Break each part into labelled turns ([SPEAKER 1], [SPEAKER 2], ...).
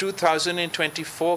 [SPEAKER 1] 2024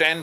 [SPEAKER 1] 10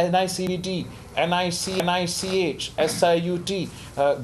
[SPEAKER 1] NICD, NICH, SIUT,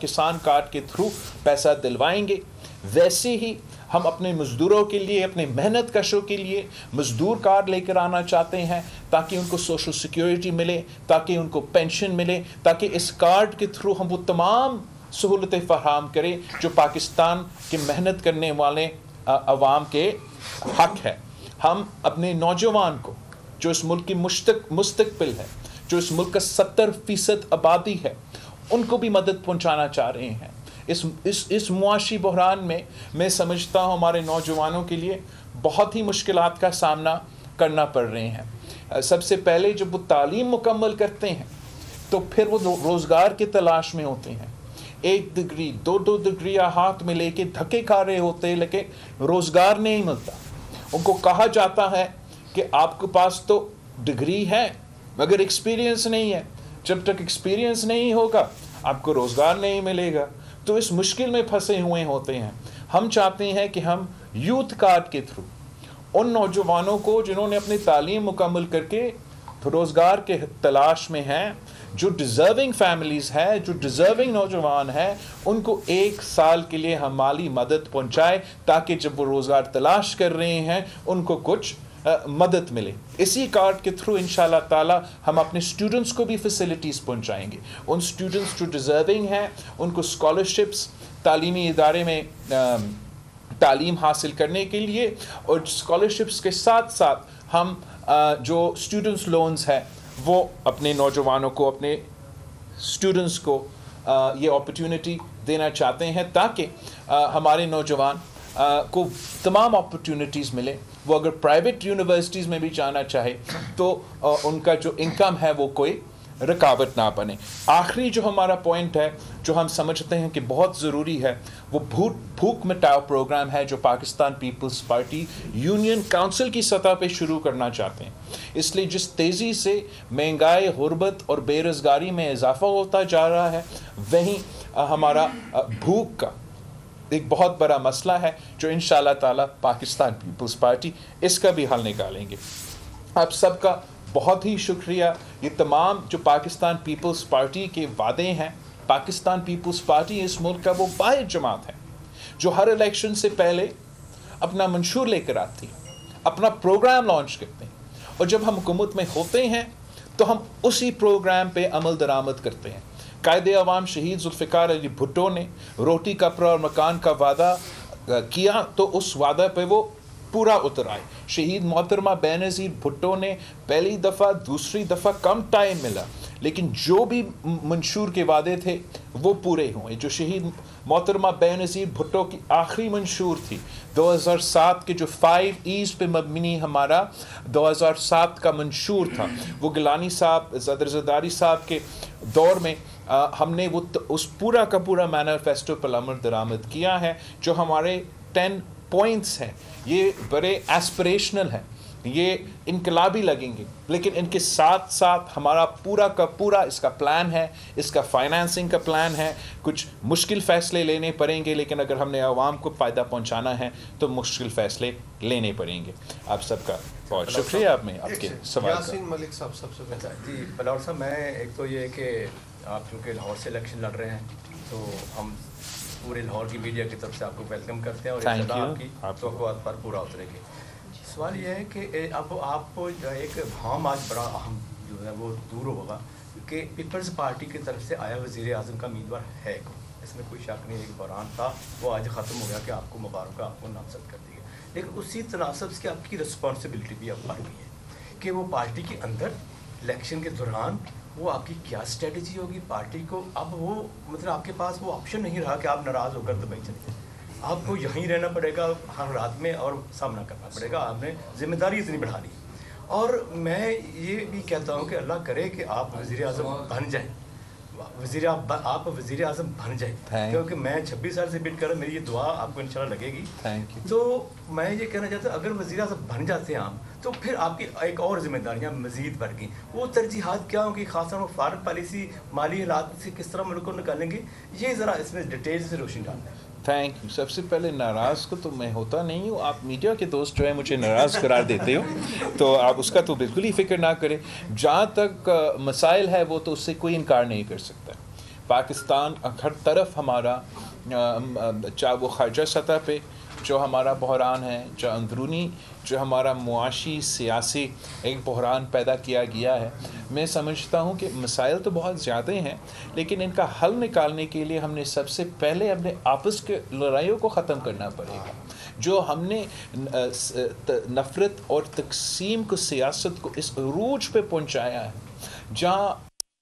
[SPEAKER 1] کسان card کے through پیسہ دلوائیں گے، ویسے ہی ہم اپنے مزدوروں کے لیے، اپنے محنت کشوں کے لیے مزدور کارڈ لے کر آنا چاہتے ہیں تاکہ ان کو سوشل سیکیورٹی ملے، تاکہ ان کو پینشن ملے، تاکہ اس کارڈ کے تھرو ہم وہ تمام سہولتیں فراہم کریں جو پاکستان کے محنت کرنے والے عوام کے حق ہے۔ ہم اپنے نوجوان کو جو اس ملک کی مستقبل ہے، جو اس ملک کا 70% آبادی ہے، ان کو بھی مدد پہنچانا چاہ رہے ہیں۔ اس معاشی بحران میں سمجھتا ہوں ہمارے نوجوانوں کے لیے بہت ہی مشکلات کا سامنا کرنا پڑ رہے ہیں۔ سب سے پہلے جب وہ تعلیم مکمل کرتے ہیں تو پھر وہ روزگار کی تلاش میں ہوتے ہیں۔ 1 ڈگری 2 ڈگریاں ہاتھ میں لے کے دھکے کھا رہے ہوتے ہیں، لیکن روزگار نہیں ملتا۔ ان کو کہا جاتا ہے کہ آپ کے پاس تو ڈگری ہے مگر ایکسپیرینس نہیں ہے، جب تک ایکسپیرینس نہیں ہوگا آپ کو روزگار نہیں ملے گا، تو اس مشکل میں پھنسے ہوئے ہوتے ہیں۔ ہم چاہتے ہیں کہ ہم یوتھ کارڈ کے تھرو ان نوجوانوں کو جنہوں نے اپنی تعلیم مکمل کر کے روزگار کے تلاش میں ہیں، جو ڈیزرونگ فیملیز ہے، جو ڈیزرونگ نوجوان ہیں، ان کو 1 سال کے لیے ہم مالی مدد پہنچائے تاکہ جب وہ روزگار تلاش کر رہے ہیں ان کو کچھ مدد ملے۔ اسی کارڈ کے تھرو انشاءاللہ تعالی ہم اپنے اسٹوڈنٹس کو بھی فیسلٹیز پہنچائیں گے۔ ان اسٹوڈنٹس جو ڈیزرونگ ہیں ان کو اسکالرشپس تعلیمی ادارے میں تعلیم حاصل کرنے کے لیے، اور اسکالرشپس کے ساتھ ساتھ ہم جو اسٹوڈنٹس لونز ہے وہ اپنے نوجوانوں کو، اپنے اسٹوڈنٹس کو یہ اپرچونٹی دینا چاہتے ہیں تاکہ ہمارے نوجوان کو تمام اپرچونٹیز ملے۔ وہ اگر پرائیویٹ یونیورسٹیز میں بھی جانا چاہے تو ان کا جو انکم ہے وہ کوئی رکاوٹ نہ بنے۔ آخری جو ہمارا پوائنٹ ہے جو ہم سمجھتے ہیں کہ بہت ضروری ہے، وہ بھوک مٹاؤ پروگرام ہے جو پاکستان پیپلز پارٹی یونین کونسل کی سطح پہ شروع کرنا چاہتے ہیں۔ اس لیے جس تیزی سے مہنگائی، غربت اور بے روزگاری میں اضافہ ہوتا جا رہا ہے، وہیں ہمارا بھوک کا ایک بہت بڑا مسئلہ ہے جو انشاءاللہ تعالی پاکستان پیپلز پارٹی اس کا بھی حل نکالیں گے۔ آپ سب کا بہت ہی شکریہ۔ یہ تمام جو پاکستان پیپلز پارٹی کے وعدے ہیں، پاکستان پیپلز پارٹی اس ملک کا وہ واحد جماعت ہے جو ہر الیکشن سے پہلے اپنا منشور لے کر آتی ہے، اپنا پروگرام لانچ کرتے ہیں، اور جب ہم حکومت میں ہوتے ہیں تو ہم اسی پروگرام پہ عمل درآمد کرتے ہیں۔ قائد عوام شہید ذوالفقار علی بھٹو نے روٹی کپڑا اور مکان کا وعدہ کیا تو اس وعدہ پہ وہ پورا اتر آئے۔ شہید محترمہ بے نظیر بھٹو نے پہلی دفعہ، دوسری دفعہ کم ٹائم ملا، لیکن جو بھی منشور کے وعدے تھے وہ پورے ہوئے۔ جو شہید محترمہ بے نظیر بھٹو کی آخری منشور تھی 2007 کے جو 5 ایز پہ مبنی ہمارا 2007 کا منشور تھا، وہ گیلانی صاحب، صدر زرداری صاحب کے دور میں ہم نے وہ اس پورا کا پورا مینیفیسٹو پر عمل درآمد کیا ہے۔ جو ہمارے 10 پوائنٹس ہیں یہ بڑے ایسپریشنل ہیں، یہ انقلابی لگیں گے، لیکن ان کے ساتھ ساتھ ہمارا پورا کا پورا اس کا پلان ہے، اس کا فائنانسنگ کا پلان ہے۔ کچھ مشکل فیصلے لینے پڑیں گے، لیکن اگر ہم نے عوام کو فائدہ پہنچانا ہے تو مشکل فیصلے لینے پڑیں گے۔ آپ سب کا بہت شکریہ۔ آپ میں آپ کے سوال
[SPEAKER 2] یاسین ملک صاحب سب سے پہلے۔
[SPEAKER 3] جی بلاول صاحب، میں ایک تو یہ کہ آپ چونکہ لاہور سے الیکشن لڑ رہے ہیں تو ہم پورے لاہور کی میڈیا کی طرف سے آپ کو ویلکم کرتے ہیں، اور انشاءاللہ آپ کی توقعات پر پورا اترے گی۔ سوال یہ ہے کہ اب آپ کو ایک ہم آج بڑا اہم جو ہے وہ دور ہوگا کہ پیپلز پارٹی کی طرف سے آیا وزیر اعظم کا امیدوار ہے کون؟ اس میں کوئی شک نہیں، ایک بحران تھا وہ آج ختم ہو گیا کہ آپ کو مبارک، آپ کو نامزد کر دی گئی، لیکن اسی تناسب سے آپ کی رسپانسبلٹی بھی اب بڑھ گئی ہے کہ وہ پارٹی کے اندر الیکشن کے دوران وہ آپ کی کیا اسٹریٹجی ہوگی پارٹی کو۔ اب وہ مطلب آپ کے پاس وہ آپشن نہیں رہا کہ آپ ناراض ہو کر دبئی چلے جائیں، آپ کو یہیں رہنا پڑے گا ہر رات میں اور سامنا کرنا پڑے گا۔ آپ نے ذمہ داری اتنی بڑھا لی، اور میں یہ بھی کہتا ہوں کہ اللہ کرے کہ آپ وزیر اعظم بن جائیں، آپ وزیر اعظم بن جائیں، کیونکہ میں 26 سال سے بیٹ کر رہا ہوں، میری یہ دعا آپ کو انشاءاللہ لگے گی۔ تو میں یہ کہنا چاہتا ہوں اگر وزیر اعظم بن جاتے ہیں آپ تو پھر آپ کی ایک اور ذمہ داریاں مزید بڑھ گئیں۔ وہ ترجیحات کیا ہوں گی، خاص طور پر فارغ پالیسی، مالی حالات سے کس طرح ملک کو نکالیں گے، یہ ذرا اس میں ڈیٹیل سے روشنی ڈالنا ہے۔
[SPEAKER 1] Thank you. سب سے پہلے ناراض کو تو میں ہوتا نہیں ہوں، آپ میڈیا کے دوست جو ہے مجھے ناراض قرار دیتے ہو، تو آپ اس کا تو بالکل ہی فکر نہ کریں۔ جہاں تک مسائل ہے وہ تو اس سے کوئی انکار نہیں کر سکتا۔ پاکستان ہر طرف ہمارا چاہے وہ خارجہ سطح پہ جو ہمارا بحران ہے، جو اندرونی جو ہمارا معاشی سیاسی ایک بحران پیدا کیا گیا ہے، میں سمجھتا ہوں کہ مسائل تو بہت زیادہ ہیں، لیکن ان کا حل نکالنے کے لیے ہم نے سب سے پہلے اپنے آپس کے لڑائیوں کو ختم کرنا پڑے گا. جو ہم نے نفرت اور تقسیم کو سیاست کو اس عروج پہ پہنچایا ہے، جہاں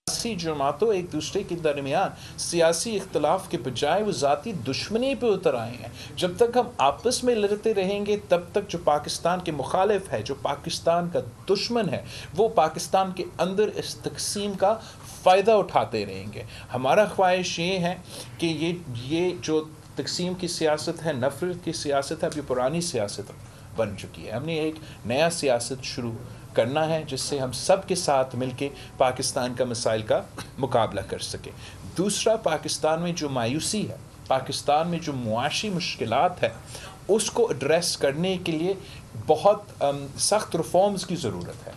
[SPEAKER 1] سیاسی جماعتوں ایک دوسرے کے درمیان سیاسی اختلاف کے بجائے وہ ذاتی دشمنی پہ اتر آئے ہیں. جب تک ہم آپس میں لڑتے رہیں گے تب تک جو پاکستان کے مخالف ہے، جو پاکستان کا دشمن ہے، وہ پاکستان کے اندر اس تقسیم کا فائدہ اٹھاتے رہیں گے. ہمارا خواہش یہ ہے کہ یہ جو تقسیم کی سیاست ہے، نفرت کی سیاست ہے، اب یہ پرانی سیاست بن چکی ہے. ہم نے ایک نیا سیاست شروع کرنا ہے جس سے ہم سب کے ساتھ مل کے پاکستان کا مسائل کا مقابلہ کر سکیں. دوسرا، پاکستان میں جو مایوسی ہے، پاکستان میں جو معاشی مشکلات ہے، اس کو ایڈریس کرنے کے لیے بہت سخت ریفارمز کی ضرورت ہے.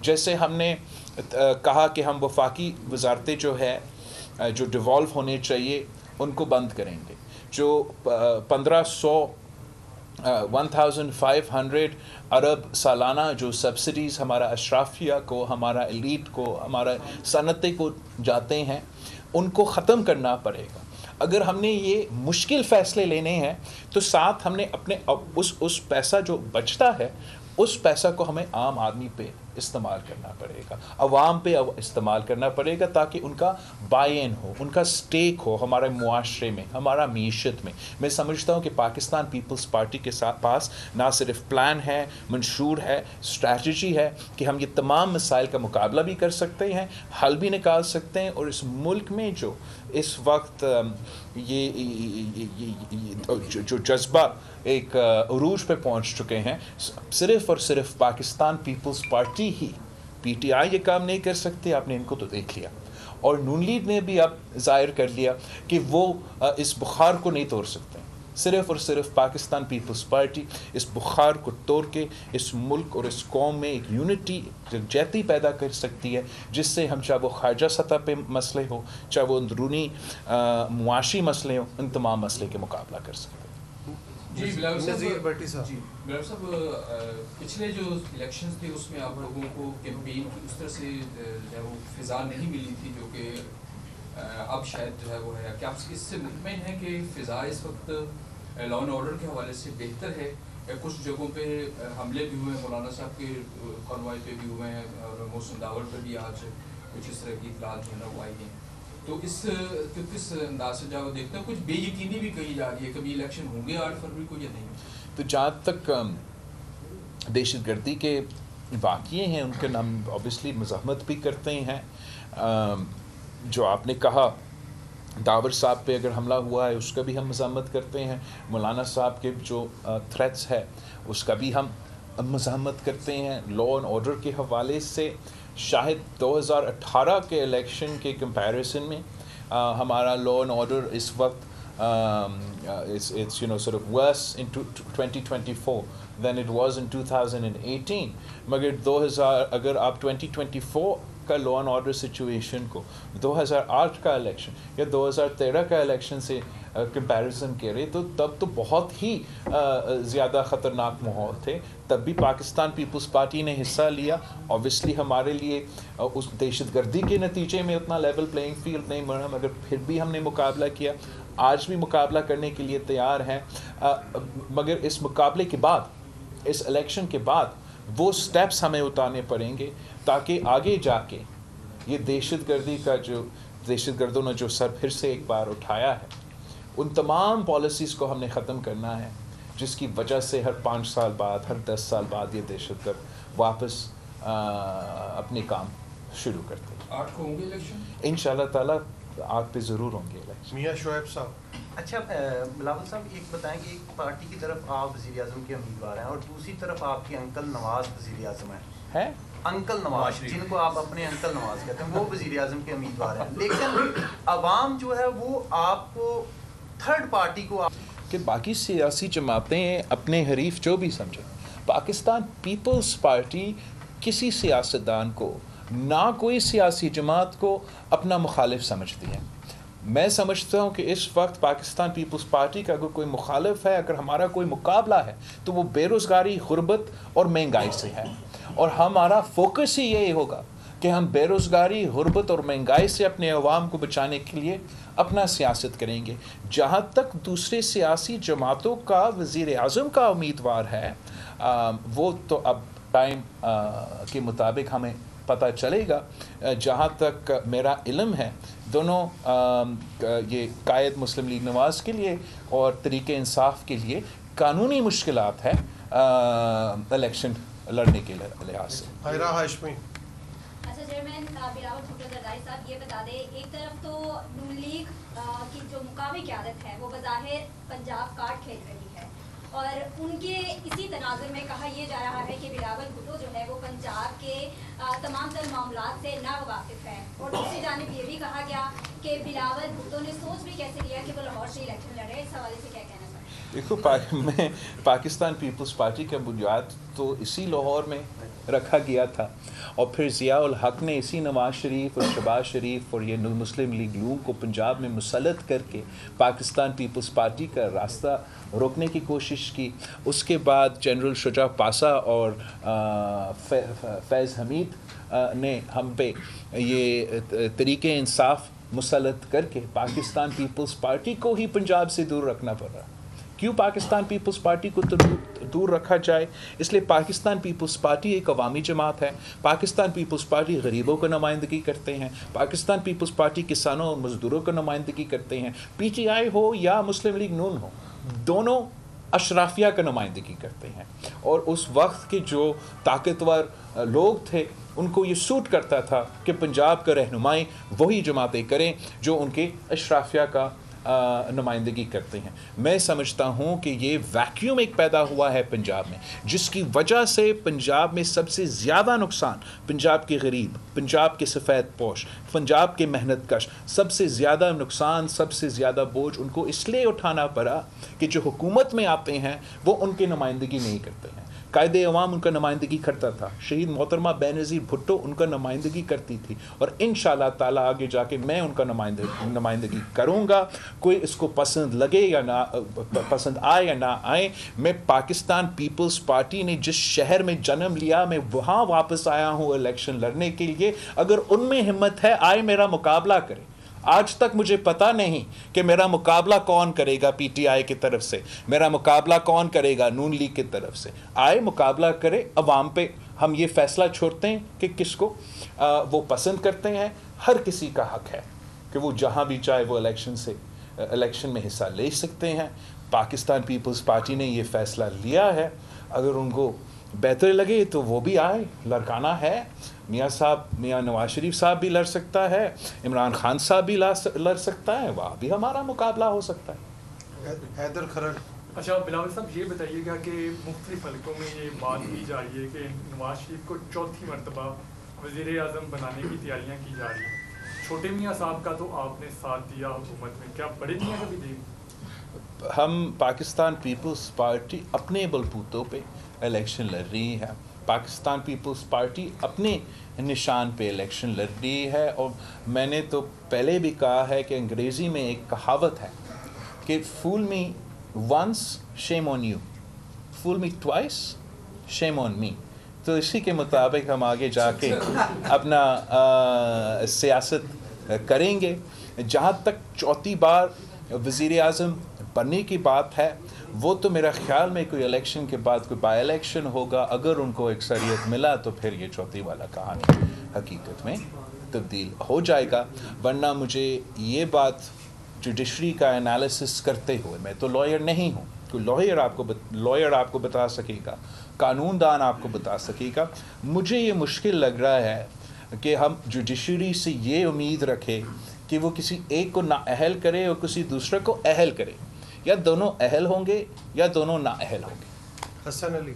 [SPEAKER 1] جیسے ہم نے کہا کہ ہم وفاقی وزارتیں جو ہے جو ڈیوالو ہونے چاہیے ان کو بند کریں گے. جو 1500 ارب سالانہ جو سبسڈیز ہمارا اشرافیہ کو، ہمارا ایلیٹ کو، ہمارا صنعتیں کو جاتے ہیں، ان کو ختم کرنا پڑے گا. اگر ہم نے یہ مشکل فیصلے لینے ہیں تو ساتھ ہم نے اپنے اس پیسہ جو بچتا ہے اس پیسہ کو ہمیں عام آدمی پہ استعمال کرنا پڑے گا، عوام پہ استعمال کرنا پڑے گا، تاکہ ان کا بائی ان ہو، ان کا سٹیک ہو ہمارے معاشرے میں، ہمارا معیشت میں. میں سمجھتا ہوں کہ پاکستان پیپلز پارٹی کے پاس نہ صرف پلان ہے، منشور ہے، اسٹریٹجی ہے کہ ہم یہ تمام مسائل کا مقابلہ بھی کر سکتے ہیں، حل بھی نکال سکتے ہیں. اور اس ملک میں جو اس وقت جو جذبہ ایک عروج پہ پہنچ چکے ہیں، صرف اور صرف پاکستان پیپلز پارٹی ہی، پی ٹی آئی یہ کام نہیں کر سکتے. آپ نے ان کو تو دیکھ لیا، اور نون لیگ نے بھی اب ظاہر کر لیا کہ وہ اس بخار کو نہیں توڑ سکتے. صرف اور صرف پاکستان پیپلز پارٹی اس بخار کو توڑ کے اس ملک اور اس قوم میں ایک یونٹی یکجہتی پیدا کر سکتی ہے، جس سے ہم چاہے وہ خارجہ سطح پہ مسئلے ہو، چاہے وہ اندرونی معاشی مسئلے ہوں، ان تمام مسئلے کے مقابلہ کر سکتے ہیں.
[SPEAKER 2] جی بلاول صاحب، بلاول صاحب پچھلے جو الیکشنز تھے اس میں آپ لوگوں کو کیمپین کی اس طرح سے جو ہے وہ فضا نہیں ملی تھی جو کہ اب شاید جو ہے وہ ہے. کیا آپ اس سے مطمئن ہیں کہ فضا اس وقت لا اینڈ آرڈر کے حوالے سے بہتر ہے؟ کچھ جگہوں پہ حملے بھی ہوئے ہیں، مولانا صاحب کے کانوائے پہ بھی ہوئے ہیں، اور محسن داور پہ بھی آج کچھ اس طرح کی اطلاعات جو ہے نا وہ آئی ہیں. تو کس انداز سے جب دیکھتے ہیں کچھ بے یقینی بھی کہی جا رہی ہے، کبھی الیکشن ہوں گے 8 فروری کو یا نہیں؟
[SPEAKER 1] تو جہاں تک دہشت گردی کے واقعے ہیں ان کے ہم اوبیسلی مزاحمت بھی کرتے ہیں. جو آپ نے کہا داور صاحب پہ اگر حملہ ہوا ہے اس کا بھی ہم مزاحمت کرتے ہیں. مولانا صاحب کے جو تھریٹس ہے اس کا بھی ہم مزاحمت کرتے ہیں. لا اینڈ آرڈر کے حوالے سے شاید 2018 کے الیکشن کے کمپیریزن میں ہمارا لا اینڈ آرڈر اس وقت it's sort of worse in 2024 than it was in 2018. مگر اگر آپ 2024 کا لا اینڈ آرڈر سچویشن کو 2008 کا الیکشن یا 2013 کا الیکشن سے کمپیریزن کرے تو تب تو بہت ہی زیادہ خطرناک ماحول تھے. تب بھی پاکستان پیپلز پارٹی نے حصہ لیا. اوبیسلی ہمارے لیے اس دہشت گردی کے نتیجے میں اتنا لیول پلینگ فیلڈ نہیں بنا، مگر پھر بھی ہم نے مقابلہ کیا. آج بھی مقابلہ کرنے کے لیے تیار ہیں. مگر اس مقابلے کے بعد، اس الیکشن کے بعد وہ سٹیپس ہمیں اٹھانے پڑیں گے تاکہ آگے جا کے یہ دہشت گردی کا جو دہشت گردوں نے جو سر پھر سے ایک بار اٹھایا ہے، ان تمام پالیسیز کو ہم نے ختم کرنا ہے جس کی وجہ سے ہر 5 سال بعد، ہر 10 سال بعد یہ دہشت گرد واپس اپنے کام شروع کرتے ہیں.
[SPEAKER 2] 8 کو ہوں گے الیکشن
[SPEAKER 1] انشاءاللہ تعالیٰ. 8 پہ ضرور ہوں گے الیکشن.
[SPEAKER 4] میاں شعیب صاحب.
[SPEAKER 5] اچھا بلاول صاحب ایک بتائیں کہ ایک پارٹی کی طرف آپ وزیر اعظم کے امیدوار ہیں اور دوسری طرف آپ کے انکل نواز وزیر اعظم ہیں. انکل نواز جن کو آپ اپنے انکل نواز کہتے ہیں وہ وزیر اعظم کے امیدوار ہیں، لیکن عوام جو ہے وہ آپ کو تھرڈ پارٹی کو
[SPEAKER 1] کہ باقی سیاسی جماعتیں اپنے حریف جو بھی سمجھیں، پاکستان پیپلز پارٹی کسی سیاستدان کو، نہ کوئی سیاسی جماعت کو اپنا مخالف سمجھتی ہے. میں سمجھتا ہوں کہ اس وقت پاکستان پیپلز پارٹی کا اگر کوئی مخالف ہے, اگر ہمارا کوئی مقابلہ ہے تو وہ بے روزگاری, غربت اور مہنگائی سے ہے, اور ہمارا فوکس ہی یہی ہوگا کہ ہم بے روزگاری, غربت اور مہنگائی سے اپنے عوام کو بچانے کے لیے اپنا سیاست کریں گے. جہاں تک دوسرے سیاسی جماعتوں کا وزیر اعظم کا امیدوار ہے, وہ تو اب ٹائم کے مطابق ہمیں پتہ چلے گا. جہاں تک میرا علم ہے دونوں یہ قائد مسلم لیگ نواز کے لیے اور تحریک انصاف کے لیے قانونی مشکلات ہے الیکشن لڑنے کے لحاظ سے.
[SPEAKER 4] حائرہ ہاشمی.
[SPEAKER 6] اچھا چیئرمین بلاول بھٹو زرداری صاحب, یہ بتا دیں, ایک طرف تو نون لیگ کی جو مقامی قیادت ہے وہ بظاہر پنجاب کارڈ کھیل رہی ہے, اور ان کے اسی تناظر میں کہا یہ جا رہا ہے کہ بلاول بھٹو جو ہے وہ پنجاب کے تمام تر معاملات سے ناواقف ہے, اور دوسری جانب یہ بھی کہا گیا کہ بلاول بھٹو نے سوچ بھی کیسے لیا کہ وہ لاہور سے الیکشن لڑے. اس حوالے سے کیا کہنا چاہتے ہیں؟
[SPEAKER 1] دیکھو, میں پاکستان پیپلز پارٹی کا بنیاد تو اسی لاہور میں رکھا گیا تھا, اور پھر ضیاء الحق نے اسی نواز شریف اور شہباز شریف اور یہ مسلم لیگ نون کو پنجاب میں مسلط کر کے پاکستان پیپلز پارٹی کا راستہ روکنے کی کوشش کی. اس کے بعد جنرل شجاع پاسا اور فیض حمید نے ہم پہ یہ تحریک انصاف مسلط کر کے پاکستان پیپلز پارٹی کو ہی پنجاب سے دور رکھنا پڑا. کیوں پاکستان پیپلز پارٹی کو دور رکھا جائے؟ اس لیے پاکستان پیپلز پارٹی ایک عوامی جماعت ہے. پاکستان پیپلز پارٹی غریبوں کو نمائندگی کرتے ہیں. پاکستان پیپلز پارٹی کسانوں اور مزدوروں کو نمائندگی کرتے ہیں. پی ٹی آئی ہو یا مسلم لیگ نون ہو, دونوں اشرافیہ کا نمائندگی کرتے ہیں. اور اس وقت کے جو طاقتور لوگ تھے ان کو یہ سوٹ کرتا تھا کہ پنجاب کا رہنمائی وہی جماعتیں کریں جو ان کے اشرافیہ کا نمائندگی کرتے ہیں. میں سمجھتا ہوں کہ یہ ویکیوم ایک پیدا ہوا ہے پنجاب میں, جس کی وجہ سے پنجاب میں سب سے زیادہ نقصان پنجاب کے غریب, پنجاب کے سفید پوش, پنجاب کے محنت کش, سب سے زیادہ نقصان, سب سے زیادہ بوجھ ان کو اس لیے اٹھانا پڑا کہ جو حکومت میں آتے ہیں وہ ان کی نمائندگی نہیں کرتے ہیں. قائد عوام ان کا نمائندگی کرتا تھا, شہید محترمہ بینظیر بھٹو ان کا نمائندگی کرتی تھی, اور انشاءاللہ تعالیٰ آگے جا کے میں ان کا نمائندگی کروں گا. کوئی اس کو پسند لگے یا نہ پسند آئے یا نہ آئے, میں پاکستان پیپلز پارٹی نے جس شہر میں جنم لیا میں وہاں واپس آیا ہوں الیکشن لڑنے کے لیے. اگر ان میں ہمت ہے آئے میرا مقابلہ کرے. آج تک مجھے پتہ نہیں کہ میرا مقابلہ کون کرے گا پی ٹی آئی کی طرف سے, میرا مقابلہ کون کرے گا نون لیگ کی طرف سے. آئے مقابلہ کرے, عوام پہ ہم یہ فیصلہ چھوڑتے ہیں کہ کس کو وہ پسند کرتے ہیں. ہر کسی کا حق ہے کہ وہ جہاں بھی چاہے وہ الیکشن میں حصہ لے سکتے ہیں. پاکستان پیپلز پارٹی نے یہ فیصلہ لیا ہے, اگر ان کو بہتر لگے تو وہ بھی آئے, لڑکانا ہے. میاں نواز شریف صاحب بھی لڑ سکتا ہے, عمران خان صاحب بھی لڑ سکتا ہے, وہاں بھی ہمارا مقابلہ ہو سکتا ہے.
[SPEAKER 4] حیدر کھرڑ.
[SPEAKER 7] اچھا بلاول صاحب یہ بتائیے گا کہ مختلف حلقوں میں یہ بات کی جا رہی ہے کہ نواز شریف کو چوتھی مرتبہ وزیر اعظم بنانے کی تیاریاں کی جا رہی ہیں. چھوٹے میاں صاحب کا تو آپ نے ساتھ دیا حکومت میں, کیا بڑے میاں کا بھی دیں؟
[SPEAKER 1] ہم پاکستان پیپلز پارٹی اپنے بلبوتوں پہ الیکشن لڑ رہی ہے. پاکستان پیپلز پارٹی اپنے نشان پہ الیکشن لڑ رہی ہے. اور میں نے تو پہلے بھی کہا ہے کہ انگریزی میں ایک کہاوت ہے کہ فول me once shame on you, fool me twice شیم آن می. تو اسی کے مطابق ہم آگے جا کے اپنا سیاست کریں گے. جہاں تک چوتھی بار وزیر اعظم بننے کی بات ہے, وہ تو میرا خیال میں کوئی الیکشن کے بعد کوئی بائی الیکشن ہوگا. اگر ان کو اکثریت ملا تو پھر یہ چوتھی والا کہانی حقیقت میں تبدیل ہو جائے گا. ورنہ مجھے یہ بات جوڈیشری کا انالیسس کرتے ہوئے, میں تو لائر نہیں ہوں, کوئی لائر آپ کو بتا سکے گا, قانون دان آپ کو بتا سکے گا. مجھے یہ مشکل لگ رہا ہے کہ ہم جوڈیشری سے یہ امید رکھے کہ وہ کسی ایک کو نااہل کرے اور کسی دوسرے کو اہل کرے. یا دونوں اہل ہوں گے یا دونوں نااہل ہوں گے.
[SPEAKER 4] حسن علی.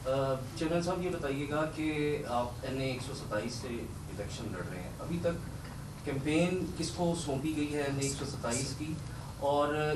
[SPEAKER 8] چیئرمین صاحب یہ بتائیے گا کہ آپ این اے 127 سے الیکشن لڑ رہے ہیں, ابھی تک کیمپین کس کو سونپی گئی ہے این اے 127 کی, اور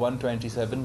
[SPEAKER 1] 127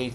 [SPEAKER 1] 8